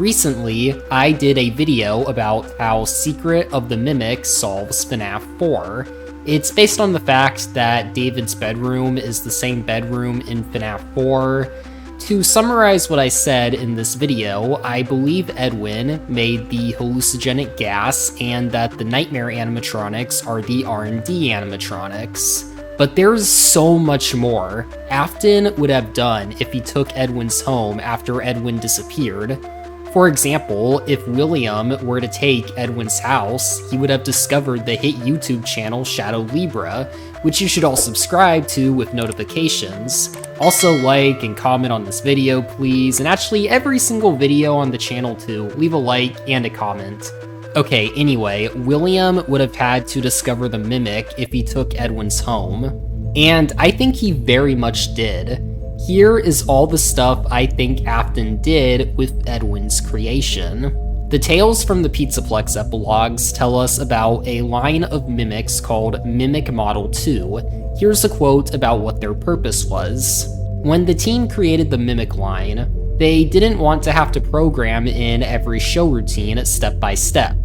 Recently, I did a video about how Secret of the Mimic solves FNAF 4. It's based on the fact that David's bedroom is the same bedroom in FNAF 4. To summarize what I said in this video, I believe Edwin made the hallucinogenic gas and that the nightmare animatronics are the R&D animatronics. But there's so much more Afton would have done if he took Edwin's home after Edwin disappeared. For example, if William were to take Edwin's house, he would have discovered the hit YouTube channel Shadow Libra, which you should all subscribe to with notifications. Also like and comment on this video, please, and actually every single video on the channel too. Leave a like and a comment. Okay, anyway, William would have had to discover the Mimic if he took Edwin's home, and I think he very much did. Here is all the stuff I think Afton did with Edwin's creation. The Tales from the Pizzaplex epilogues tell us about a line of mimics called Mimic Model 2. Here's a quote about what their purpose was. When the team created the Mimic line, they didn't want to have to program in every show routine step by step.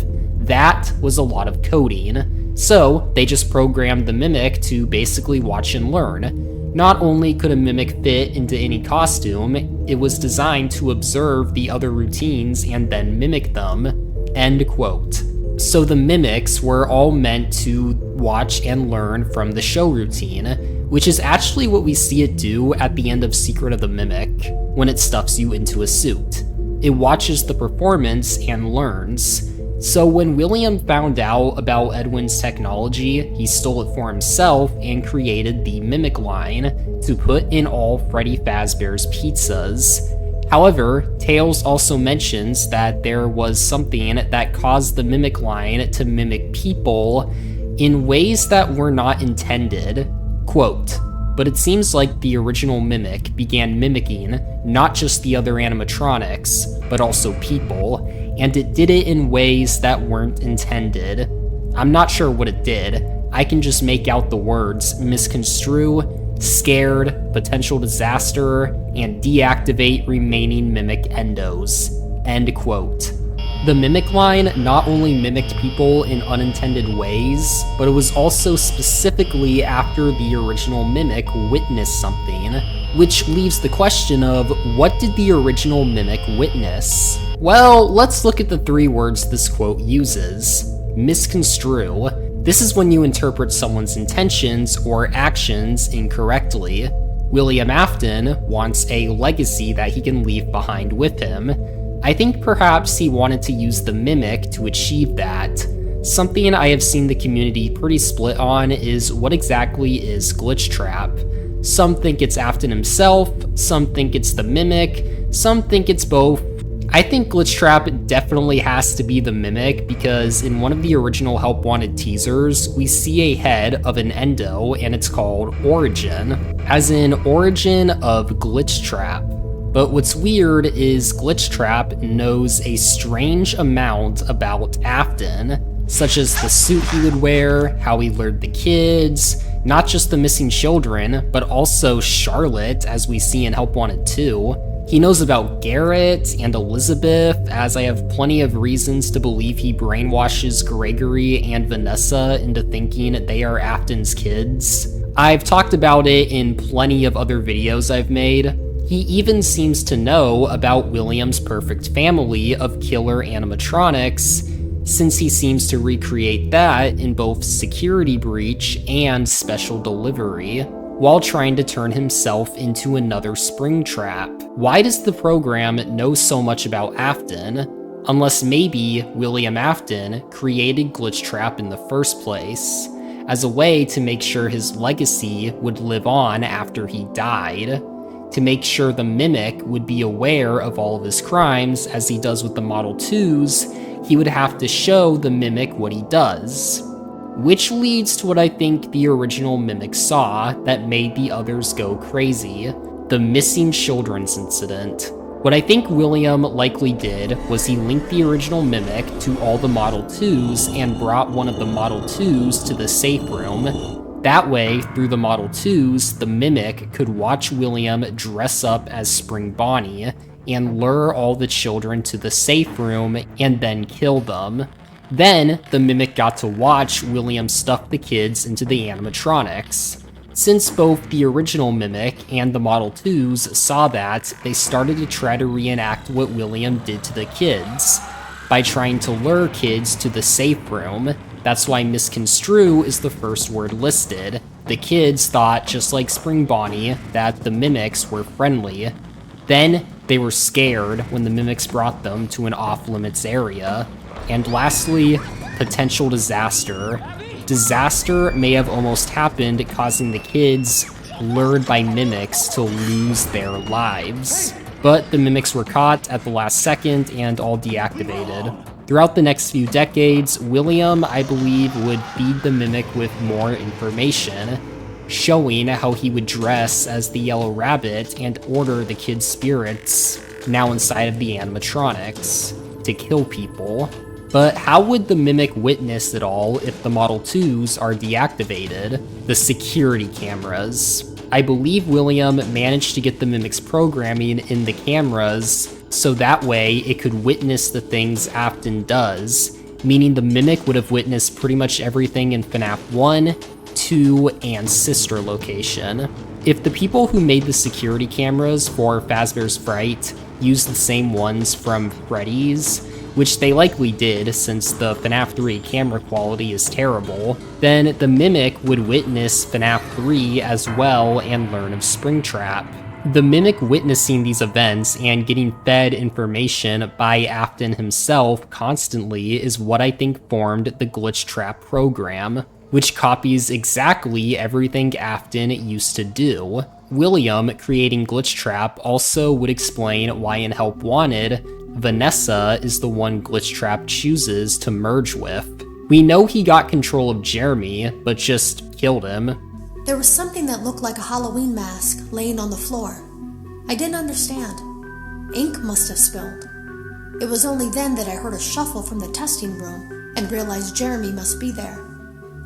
That was a lot of coding. So they just programmed the Mimic to basically watch and learn. Not only could a Mimic fit into any costume, it was designed to observe the other routines and then mimic them. End quote. So the Mimics were all meant to watch and learn from the show routine, which is actually what we see it do at the end of Secret of the Mimic, when it stuffs you into a suit. It watches the performance and learns. So when William found out about Edwin's technology, he stole it for himself and created the Mimic line to put in all Freddy Fazbear's pizzas. However, Tales also mentions that there was something that caused the Mimic line to mimic people in ways that were not intended. Quote, "But it seems like the original Mimic began mimicking not just the other animatronics, but also people, and it did it in ways that weren't intended. I'm not sure what it did. I can just make out the words misconstrue, scared, potential disaster, and deactivate remaining Mimic endos." End quote. The Mimic line not only mimicked people in unintended ways, but it was also specifically after the original Mimic witnessed something, which leaves the question of, what did the original Mimic witness? Well, let's look at the three words this quote uses. Misconstrue. This is when you interpret someone's intentions or actions incorrectly. William Afton wants a legacy that he can leave behind with him. I think perhaps he wanted to use the Mimic to achieve that. Something I have seen the community pretty split on is what exactly is Glitchtrap. Some think it's Afton himself, some think it's the Mimic, some think it's both. I think Glitchtrap definitely has to be the Mimic because in one of the original Help Wanted teasers, we see a head of an endo and it's called Origin, as in origin of Glitchtrap. But what's weird is Glitchtrap knows a strange amount about Afton, such as the suit he would wear, how he lured the kids, not just the missing children, but also Charlotte, as we see in Help Wanted 2. He knows about Garrett and Elizabeth, as I have plenty of reasons to believe he brainwashes Gregory and Vanessa into thinking they are Afton's kids. I've talked about it in plenty of other videos I've made. He even seems to know about William's perfect family of killer animatronics, since he seems to recreate that in both Security Breach and Special Delivery, while trying to turn himself into another Springtrap. Why does the program know so much about Afton? Unless maybe William Afton created Glitchtrap in the first place, as a way to make sure his legacy would live on after he died. To make sure the Mimic would be aware of all of his crimes, as he does with the Model 2s, he would have to show the Mimic what he does. Which leads to what I think the original Mimic saw that made the others go crazy: the missing children's incident. What I think William likely did was he linked the original Mimic to all the Model 2s and brought one of the Model 2s to the safe room. That way, through the Model 2s, the Mimic could watch William dress up as Spring Bonnie, and lure all the children to the safe room and then kill them. Then, the Mimic got to watch William stuff the kids into the animatronics. Since both the original Mimic and the Model 2s saw that, they started to try to reenact what William did to the kids, by trying to lure kids to the safe room. That's why misconstrue is the first word listed. The kids thought, just like Spring Bonnie, that the Mimics were friendly. Then, they were scared when the Mimics brought them to an off-limits area. And lastly, potential disaster. Disaster may have almost happened, causing the kids, lured by Mimics, to lose their lives. But the Mimics were caught at the last second and all deactivated. Throughout the next few decades, William, I believe, would feed the Mimic with more information, showing how he would dress as the Yellow Rabbit and order the kids' spirits, now inside of the animatronics, to kill people. But how would the Mimic witness it all if the Model 2s are deactivated? The security cameras. I believe William managed to get the Mimic's programming in the cameras, so that way it could witness the things Afton does, meaning the Mimic would have witnessed pretty much everything in FNAF 1, 2, and Sister Location. If the people who made the security cameras for Fazbear's Fright used the same ones from Freddy's, which they likely did since the FNAF 3 camera quality is terrible, then the Mimic would witness FNAF 3 as well and learn of Springtrap. The Mimic witnessing these events and getting fed information by Afton himself constantly is what I think formed the Glitchtrap program, which copies exactly everything Afton used to do. William creating Glitchtrap also would explain why in Help Wanted, Vanessa is the one Glitchtrap chooses to merge with. We know he got control of Jeremy, but just killed him. There was something that looked like a Halloween mask laying on the floor. I didn't understand. Ink must have spilled. It was only then that I heard a shuffle from the testing room and realized Jeremy must be there.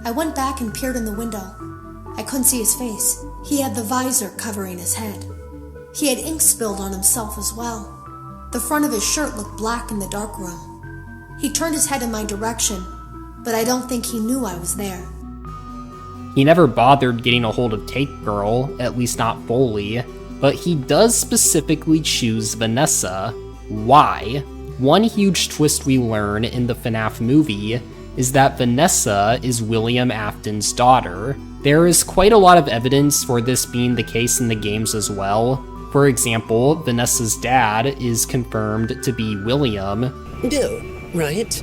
I went back and peered in the window. I couldn't see his face. He had the visor covering his head. He had ink spilled on himself as well. The front of his shirt looked black in the dark room. He turned his head in my direction, but I don't think he knew I was there. He never bothered getting a hold of Take Girl, at least not fully, but he does specifically choose Vanessa. Why? One huge twist we learn in the FNAF movie is that Vanessa is William Afton's daughter. There is quite a lot of evidence for this being the case in the games as well. For example, Vanessa's dad is confirmed to be William. Bill, right?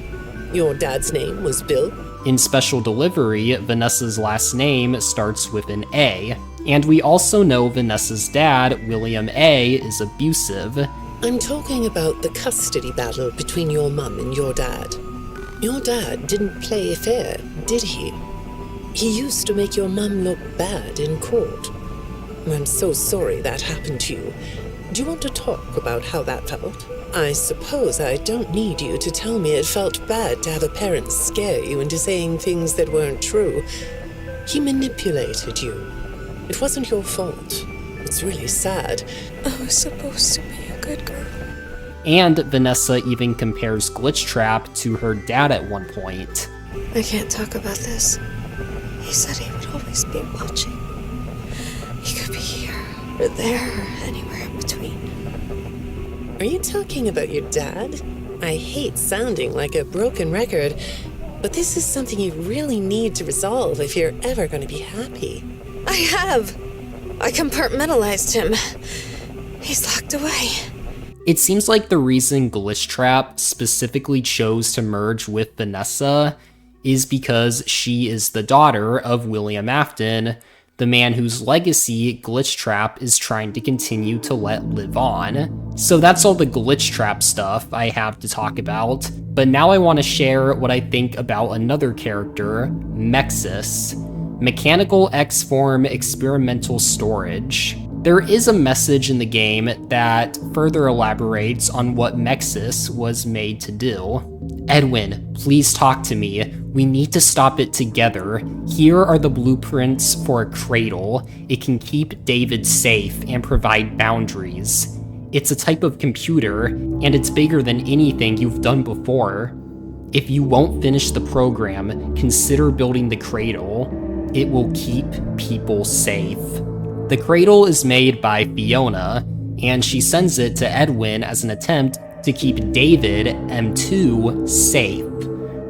Your dad's name was Bill? In Special Delivery, Vanessa's last name starts with an A, and we also know Vanessa's dad, William A., is abusive. I'm talking about the custody battle between your mum and your dad. Your dad didn't play fair, did he? He used to make your mum look bad in court. I'm so sorry that happened to you. Do you want to talk about how that felt? I suppose I don't need you to tell me it felt bad to have a parent scare you into saying things that weren't true. He manipulated you. It wasn't your fault. It's really sad. I was supposed to be a good girl. And Vanessa even compares Glitchtrap to her dad at one point. I can't talk about this. He said he would always be watching. He could be here, or there, or anywhere in between. Are you talking about your dad? I hate sounding like a broken record, but this is something you really need to resolve if you're ever going to be happy. I have! I compartmentalized him. He's locked away. It seems like the reason Glitchtrap specifically chose to merge with Vanessa is because she is the daughter of William Afton, the man whose legacy Glitchtrap is trying to continue to let live on. So that's all the Glitchtrap stuff I have to talk about, but now I want to share what I think about another character, MXES, Mechanical X-Form Experimental Storage. There is a message in the game that further elaborates on what MXES was made to do. Edwin, please talk to me. We need to stop it together. Here are the blueprints for a cradle. It can keep David safe and provide boundaries. It's a type of computer, and it's bigger than anything you've done before. If you won't finish the program, consider building the cradle. It will keep people safe. The cradle is made by Fiona, and she sends it to Edwin as an attempt to keep David, M2, safe,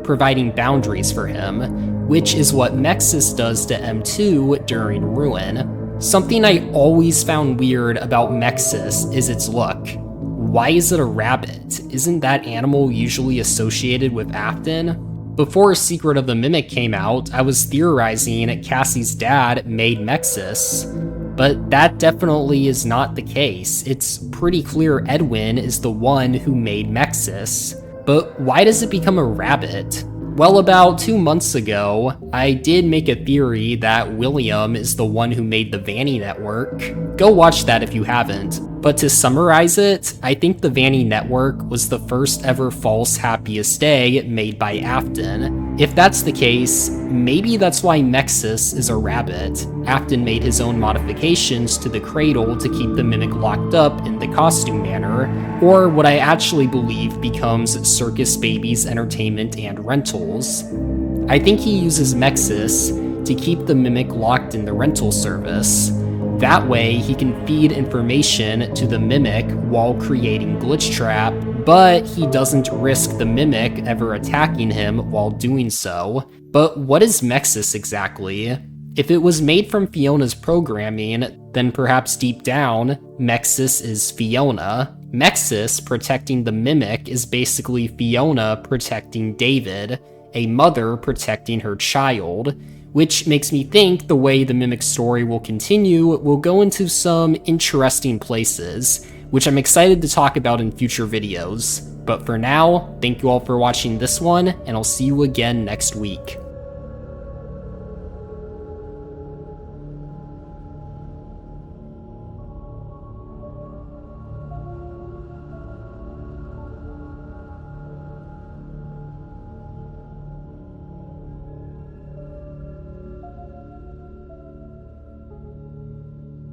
providing boundaries for him, which is what MXES does to M2 during Ruin. Something I always found weird about MXES is its look. Why is it a rabbit? Isn't that animal usually associated with Afton? Before Secret of the Mimic came out, I was theorizing Cassie's dad made MXES, but that definitely is not the case. It's pretty clear Edwin is the one who made MXES. But why does it become a rabbit? Well, about 2 months ago, I did make a theory that William is the one who made the Vanny network. Go watch that if you haven't. But to summarize it, I think the Vanny network was the first ever false happiest day made by Afton. If that's the case, maybe that's why MXES is a rabbit. Afton made his own modifications to the cradle to keep the Mimic locked up in the costume manner, or what I actually believe becomes Circus Baby's entertainment and rentals. I think he uses MXES to keep the Mimic locked in the rental service. That way, he can feed information to the Mimic while creating Glitchtrap, but he doesn't risk the Mimic ever attacking him while doing so. But what is MXES exactly? If it was made from Fiona's programming, then perhaps deep down, MXES is Fiona. MXES protecting the Mimic is basically Fiona protecting David, a mother protecting her child. Which makes me think the way the Mimic story will continue will go into some interesting places, which I'm excited to talk about in future videos. But for now, thank you all for watching this one, and I'll see you again next week.